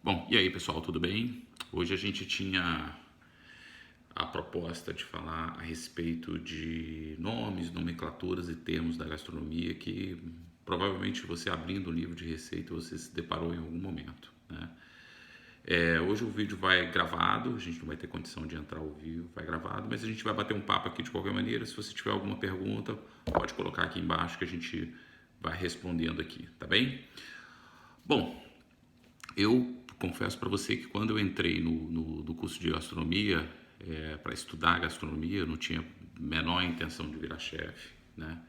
Bom, e aí pessoal, tudo bem? Hoje a gente tinha a proposta de falar a respeito de nomes, nomenclaturas e termos da gastronomia que provavelmente você abrindo um livro de receita você se deparou em algum momento, né? Hoje o vídeo vai gravado, a gente não vai ter condição de entrar ao vivo, vai gravado, mas a gente vai bater um papo aqui de qualquer maneira. Se você tiver alguma pergunta, pode colocar aqui embaixo que a gente vai respondendo aqui, tá bem? Bom, eu confesso para você que quando eu entrei no curso de gastronomia, para estudar gastronomia, eu não tinha a menor intenção de virar chefe, né?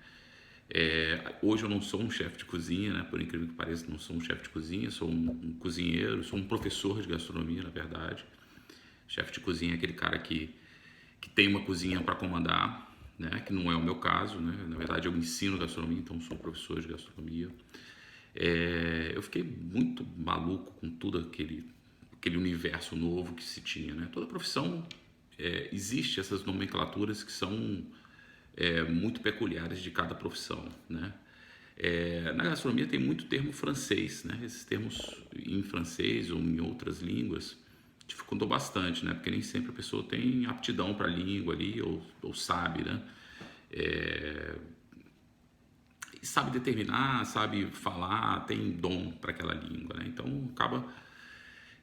Hoje eu não sou um chefe de cozinha, né? Por incrível que pareça, não sou um chefe de cozinha, sou um cozinheiro, sou um professor de gastronomia, na verdade. Chefe de cozinha é aquele cara que tem uma cozinha para comandar, né? Que não é o meu caso, né? Na verdade, eu ensino gastronomia, então sou professor de gastronomia. Eu fiquei muito maluco com tudo aquele universo novo que se tinha, né? Toda profissão existe essas nomenclaturas que são muito peculiares de cada profissão, né? Na gastronomia tem muito termo francês, né? Esses termos em francês ou em outras línguas dificultou bastante, né? Porque nem sempre a pessoa tem aptidão para a língua ali ou sabe, né? Sabe determinar, sabe falar, tem dom para aquela língua, né? Então acaba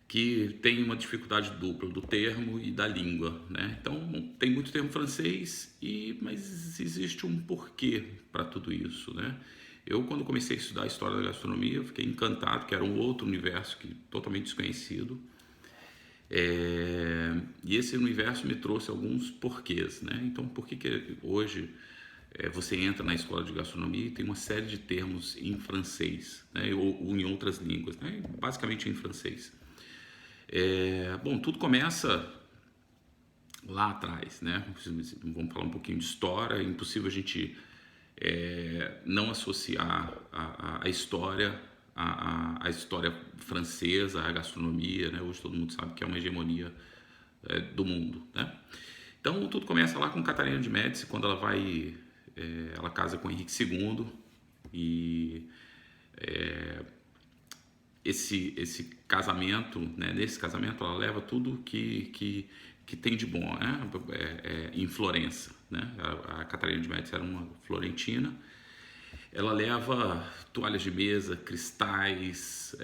que tem uma dificuldade dupla do termo e da língua, né? Então tem muito termo francês mas existe um porquê para tudo isso, né? Eu quando comecei a estudar a história da gastronomia, eu fiquei encantado, que era um outro universo totalmente desconhecido. E esse universo me trouxe alguns porquês, né? Então por que hoje você entra na escola de gastronomia e tem uma série de termos em francês, né? Ou em outras línguas, né? Basicamente em francês. Bom, tudo começa lá atrás, né? Vamos falar um pouquinho de história. É impossível a gente não associar a história a história francesa, a gastronomia, né? Hoje todo mundo sabe que é uma hegemonia do mundo, né? Então tudo começa lá com Catarina de Médici, quando ela casa com Henrique II e esse casamento, né? Nesse casamento ela leva tudo que tem de bom, né? Em Florença, né? A Catarina de Médici era uma florentina. Ela leva toalhas de mesa, cristais,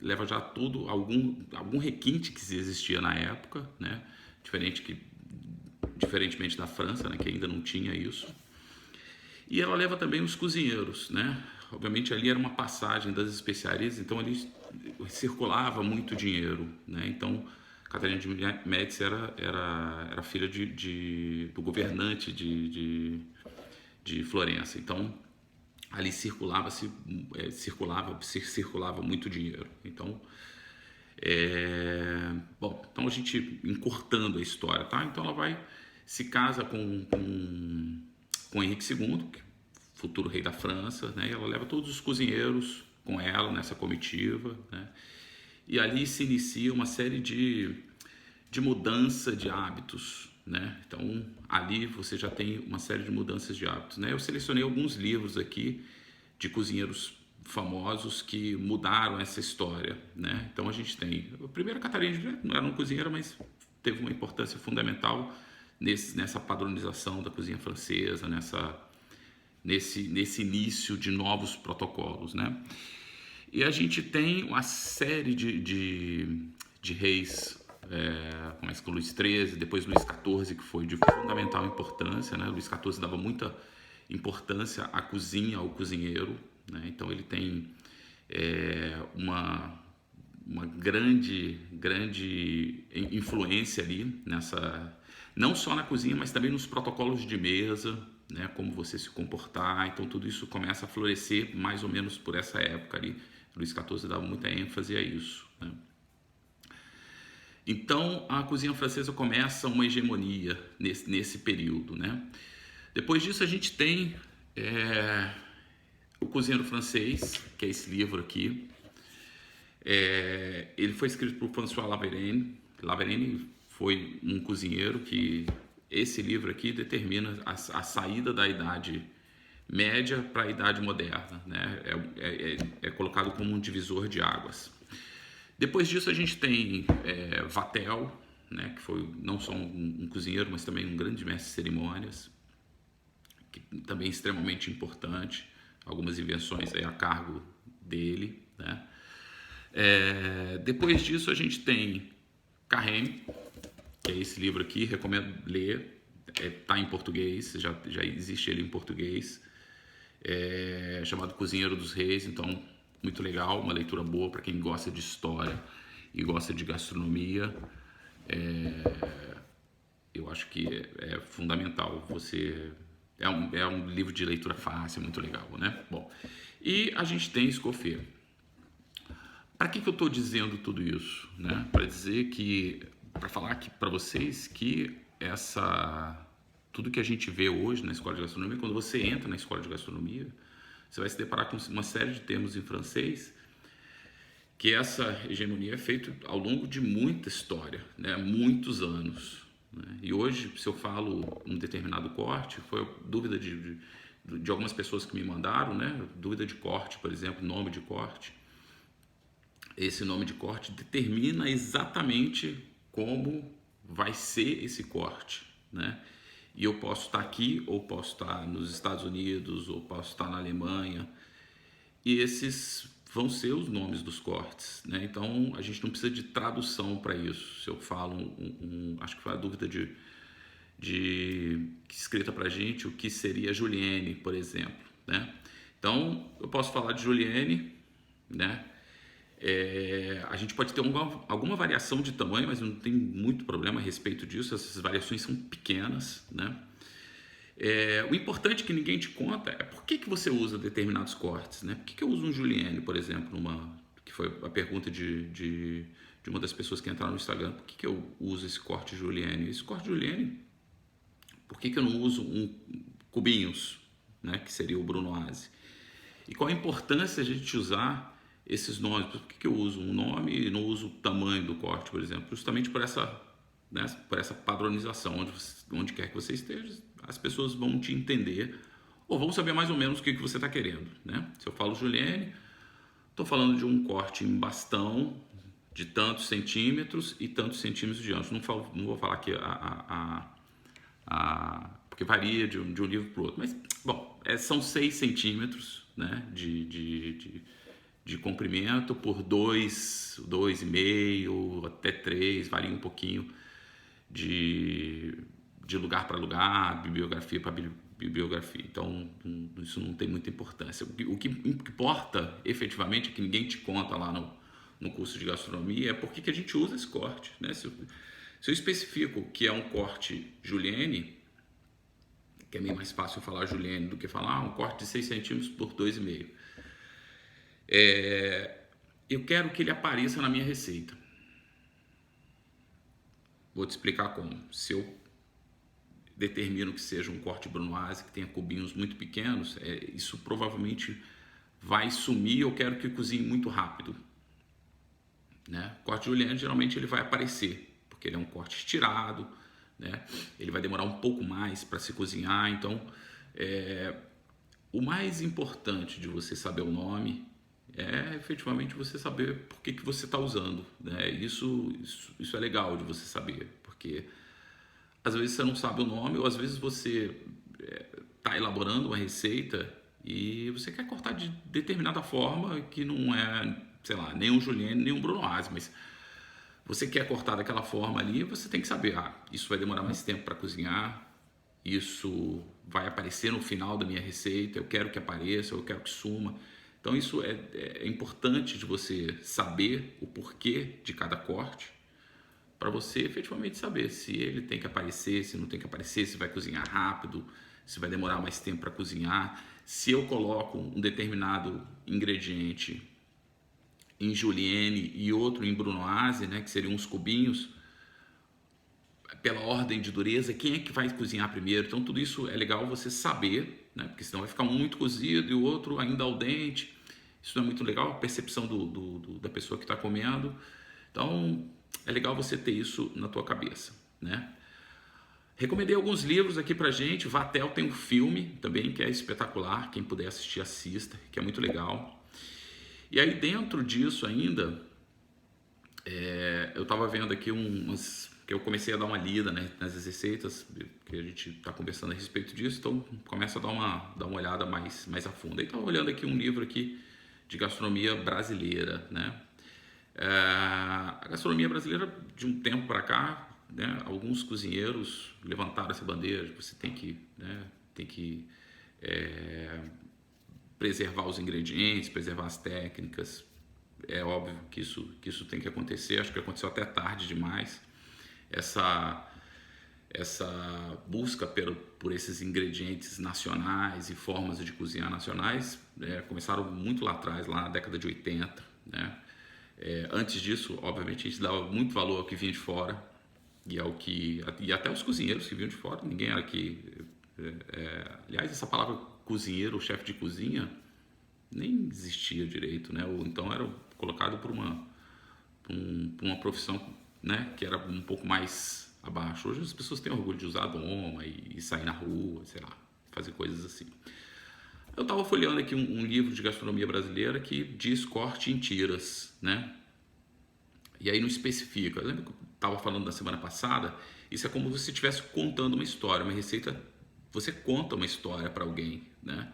leva já tudo, algum requinte que existia na época, né? Diferentemente da França, né? Que ainda não tinha isso. E ela leva também os cozinheiros, né? Obviamente ali era uma passagem das especiarias, então ali circulava muito dinheiro, né? Então Catarina de Médici era filha do governante de Florença. Então ali circulava muito dinheiro. Então bom, então a gente encurtando a história, tá? Então ela se casa com Henrique II, futuro rei da França, né? E ela leva todos os cozinheiros com ela nessa comitiva, né? E ali se inicia uma série de mudança de hábitos, né? Então ali você já tem uma série de mudanças de hábitos, né? Eu selecionei alguns livros aqui de cozinheiros famosos que mudaram essa história, né? Então a gente tem a primeira Catarina, não era uma cozinheira, mas teve uma importância fundamental nessa padronização da cozinha francesa, nesse início de novos protocolos, né? E a gente tem uma série de reis, começa com Luís XIII, depois Luís XIV, que foi de fundamental importância, né? Luís XIV dava muita importância à cozinha, ao cozinheiro, né? Então ele tem uma grande influência ali não só na cozinha, mas também nos protocolos de mesa, né? Como você se comportar. Então tudo isso começa a florescer mais ou menos por essa época ali. Luís XIV dava muita ênfase a isso, né? Então a cozinha francesa começa uma hegemonia nesse período, né? Depois disso a gente tem o Cozinheiro Francês, que é esse livro aqui. Ele foi escrito por François Laverennes. Laverennes foi um cozinheiro que esse livro aqui determina a saída da Idade Média para a Idade Moderna, né? É colocado como um divisor de águas. Depois disso a gente tem Vatel, né, que foi não só um cozinheiro, mas também um grande mestre de cerimônias, que também é extremamente importante, algumas invenções aí a cargo dele, né? Depois disso a gente tem Carême, que é esse livro aqui, recomendo ler, tá em português, já existe ele em português, chamado Cozinheiro dos Reis, então muito legal, uma leitura boa para quem gosta de história e gosta de gastronomia. Eu acho que é fundamental. É um livro de leitura fácil, muito legal, né? Bom, e a gente tem Escoffier. Para que eu estou dizendo tudo isso, né? Para falar aqui para vocês que tudo que a gente vê hoje na escola de gastronomia, quando você entra na escola de gastronomia, você vai se deparar com uma série de termos em francês, que essa hegemonia é feita ao longo de muita história, né? Muitos anos, né? E hoje, se eu falo um determinado corte, foi dúvida de algumas pessoas que me mandaram, né? Dúvida de corte, por exemplo, nome de corte. Esse nome de corte determina exatamente como vai ser esse corte, né? E eu posso estar aqui, ou posso estar nos Estados Unidos, ou posso estar na Alemanha, e esses vão ser os nomes dos cortes, né? Então a gente não precisa de tradução para isso. Se eu falo acho que foi a dúvida escrita para a gente, o que seria julienne, por exemplo, né? Então eu posso falar de julienne, né? A gente pode ter alguma variação de tamanho, mas não tem muito problema a respeito disso. Essas variações são pequenas, né? O importante que ninguém te conta é por que você usa determinados cortes, né? Por que eu uso um julienne, por exemplo, que foi a pergunta de uma das pessoas que entraram no Instagram. Por que eu uso esse corte julienne? Esse corte julienne, por que eu não uso cubinhos, né? Que seria o brunoise? E qual a importância de a gente usar esses nomes? Por que eu uso um nome e não uso o tamanho do corte, por exemplo? Justamente por essa padronização. Onde quer que você esteja, as pessoas vão te entender ou vão saber mais ou menos o que você está querendo, né? Se eu falo julienne, estou falando de um corte em bastão de tantos centímetros e tantos centímetros de ancho. Não vou falar aqui porque varia de um livro para o outro. Mas, bom, são 6 centímetros, né, de comprimento por 2,5 até 3, varia um pouquinho de lugar para lugar, bibliografia para bibliografia. Então, isso não tem muita importância. O que importa, efetivamente, é que ninguém te conta lá no curso de gastronomia, é por que a gente usa esse corte, né? Se eu especifico que é um corte julienne, que é meio mais fácil falar julienne do que falar um corte de 6 centímetros por 2,5. Eu quero que ele apareça na minha receita. Vou te explicar como. Se eu determino que seja um corte brunoise, que tenha cubinhos muito pequenos, isso provavelmente vai sumir. Eu quero que cozinhe muito rápido, né? Corte julienne, geralmente ele vai aparecer, porque ele é um corte estirado, né? Ele vai demorar um pouco mais para se cozinhar. Então, o mais importante de você saber o nome é efetivamente você saber por que você está usando, né? Isso é legal de você saber, porque às vezes você não sabe o nome, ou às vezes você está elaborando uma receita e você quer cortar de determinada forma que não é, sei lá, nem um julienne, nem um brunoise, mas você quer cortar daquela forma ali, você tem que saber, isso vai demorar mais tempo para cozinhar, isso vai aparecer no final da minha receita, eu quero que apareça, eu quero que suma. Então isso é importante de você saber o porquê de cada corte, para você efetivamente saber se ele tem que aparecer, se não tem que aparecer, se vai cozinhar rápido, se vai demorar mais tempo para cozinhar. Se eu coloco um determinado ingrediente em julienne e outro em brunoise, né, que seriam uns cubinhos, pela ordem de dureza, quem é que vai cozinhar primeiro? Então tudo isso é legal você saber, né, porque senão vai ficar um muito cozido e o outro ainda al dente. Isso não é muito legal, a percepção da pessoa que está comendo. Então é legal você ter isso na tua cabeça, né? Recomendei alguns livros aqui pra gente. Vatel tem um filme também que é espetacular, quem puder assistir, assista, que é muito legal. E aí dentro disso ainda, Eu estava vendo aqui que eu comecei a dar uma lida, né, nas receitas, que a gente está conversando a respeito disso, então começa a dar uma olhada mais a fundo. Aí estava olhando aqui um livro aqui de gastronomia brasileira, né? A gastronomia brasileira, de um tempo para cá, né, alguns cozinheiros levantaram essa bandeira de que você tem que preservar os ingredientes, preservar as técnicas. É óbvio que isso tem que acontecer, acho que aconteceu até tarde demais. Essa busca por esses ingredientes nacionais e formas de cozinhar nacionais começaram muito lá atrás, lá na década de 80, né? Antes disso, obviamente, a gente dava muito valor ao que vinha de fora e até os cozinheiros que vinham de fora, ninguém era aqui. Aliás, essa palavra cozinheiro ou chefe de cozinha nem existia direito, né? Ou então era colocado por uma profissão, né, que era um pouco mais abaixo. Hoje as pessoas têm orgulho de usar doma e sair na rua, sei lá, fazer coisas assim. Eu estava folheando aqui um livro de gastronomia brasileira que diz corte em tiras, né? E aí não especifica. Eu lembro que eu estava falando na semana passada, isso é como se você estivesse contando uma história, uma receita, você conta uma história para alguém, né?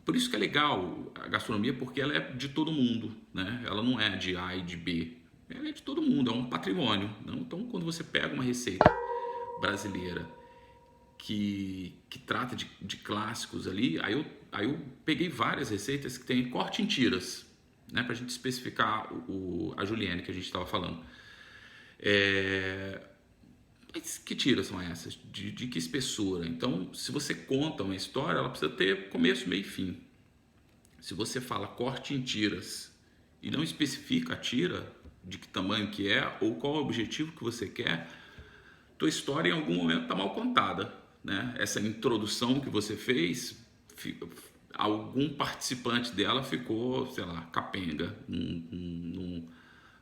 Por isso que é legal a gastronomia, porque ela é de todo mundo, né? Ela não é de A e de B, ela é de todo mundo, é um patrimônio. Não? Então, quando você pega uma receita brasileira que trata de clássicos ali, aí eu peguei várias receitas que tem corte em tiras, né? Pra gente especificar a julienne que a gente estava falando. Mas que tiras são essas? De que espessura? Então, se você conta uma história, ela precisa ter começo, meio e fim. Se você fala corte em tiras e não especifica a tira, de que tamanho que é, ou qual é o objetivo que você quer, tua história em algum momento está mal contada, né? Essa introdução que você fez, algum participante dela ficou, sei lá, capenga,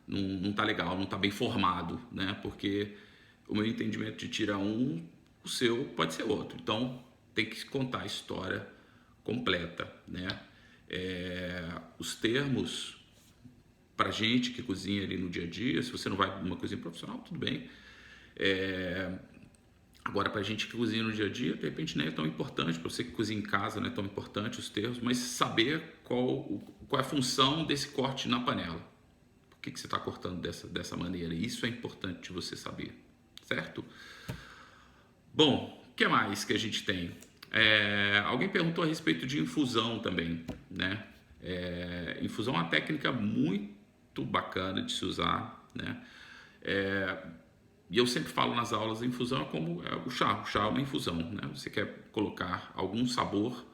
não tá legal, não tá bem formado, né? Porque o meu entendimento de tira um, o seu pode ser outro. Então tem que contar a história completa, né? Os termos para gente que cozinha ali no dia a dia, se você não vai numa cozinha profissional, tudo bem. Agora, para gente que cozinha no dia a dia, de repente não é tão importante, para você que cozinha em casa não é tão importante os termos, mas saber qual é a função desse corte na panela. Por que você está cortando dessa maneira? Isso é importante você saber, certo? Bom, o que mais que a gente tem? Alguém perguntou a respeito de infusão também, né? Infusão é uma técnica muito bacana de se usar, né? E eu sempre falo nas aulas, a infusão é como o chá. O chá é uma infusão, né? Você quer colocar algum sabor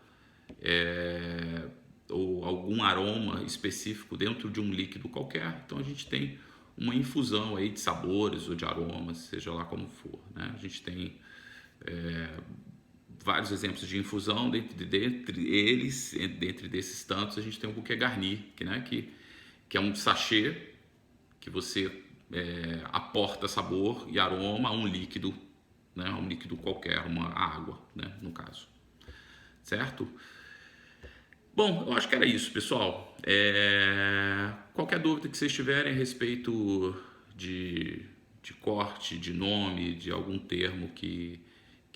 ou algum aroma específico dentro de um líquido qualquer, então a gente tem uma infusão aí de sabores ou de aromas, seja lá como for, né? A gente tem vários exemplos de infusão, dentre desses tantos, a gente tem o bouquet garni, que é um sachê que você aporta sabor e aroma a um líquido, né? A um líquido qualquer, uma água, né? No caso, certo? Bom, eu acho que era isso, pessoal. Qualquer dúvida que vocês tiverem a respeito de corte, de nome, de algum termo que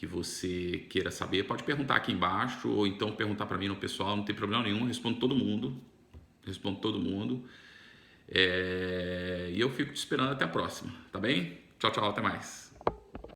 você queira saber, pode perguntar aqui embaixo ou então perguntar para mim no pessoal, não tem problema nenhum, eu respondo todo mundo. E eu fico te esperando até a próxima, tá bem? Tchau, tchau, até mais.